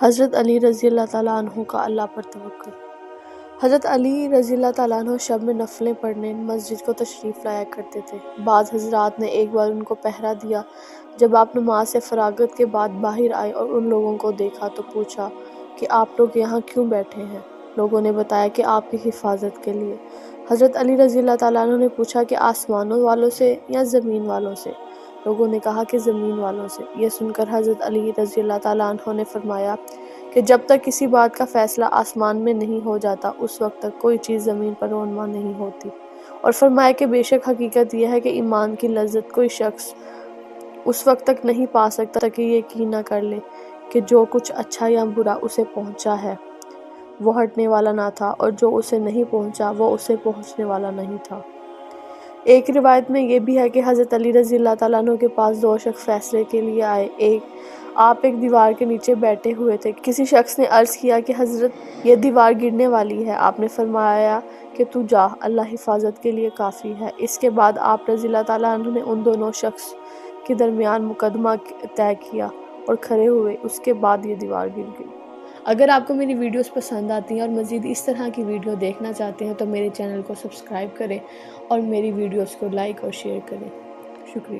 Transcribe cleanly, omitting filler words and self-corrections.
حضرت علی رضی اللہ تعالیٰ عنہ کا اللہ پر توکل۔ حضرت علی رضی اللہ تعالیٰ عنہ شب میں نفلیں پڑھنے مسجد کو تشریف لایا کرتے تھے۔ بعض حضرات نے ایک بار ان کو پہرا دیا۔ جب آپ نماز سے فراغت کے بعد باہر آئے اور ان لوگوں کو دیکھا تو پوچھا کہ آپ لوگ یہاں کیوں بیٹھے ہیں؟ لوگوں نے بتایا کہ آپ کی حفاظت کے لیے۔ حضرت علی رضی اللہ تعالیٰ عنہ نے پوچھا کہ آسمانوں والوں سے یا زمین والوں سے؟ لوگوں نے کہا کہ زمین والوں سے۔ یہ سن کر حضرت علی رضی اللہ تعالیٰ عنہ نے فرمایا کہ جب تک کسی بات کا فیصلہ آسمان میں نہیں ہو جاتا اس وقت تک کوئی چیز زمین پر رونما نہیں ہوتی، اور فرمایا کہ بے شک حقیقت یہ ہے کہ ایمان کی لذت کوئی شخص اس وقت تک نہیں پا سکتا کہ یہ یقین نہ کر لے کہ جو کچھ اچھا یا برا اسے پہنچا ہے وہ ہٹنے والا نہ تھا، اور جو اسے نہیں پہنچا وہ اسے پہنچنے والا نہیں تھا۔ ایک روایت میں یہ بھی ہے کہ حضرت علی رضی اللہ تعالیٰ عنہ کے پاس دو شخص فیصلے کے لیے آئے۔ آپ ایک دیوار کے نیچے بیٹھے ہوئے تھے۔ کسی شخص نے عرض کیا کہ حضرت یہ دیوار گرنے والی ہے۔ آپ نے فرمایا کہ تو جا، اللہ حفاظت کے لیے کافی ہے۔ اس کے بعد آپ رضی اللہ تعالیٰ عنہ نے ان دونوں شخص کے درمیان مقدمہ طے کیا اور کھڑے ہوئے۔ اس کے بعد یہ دیوار گر گئی۔ اگر آپ کو میری ویڈیوز پسند آتی ہیں اور مزید اس طرح کی ویڈیو دیکھنا چاہتے ہیں تو میرے چینل کو سبسکرائب کریں اور میری ویڈیوز کو لائک اور شیئر کریں۔ شکریہ۔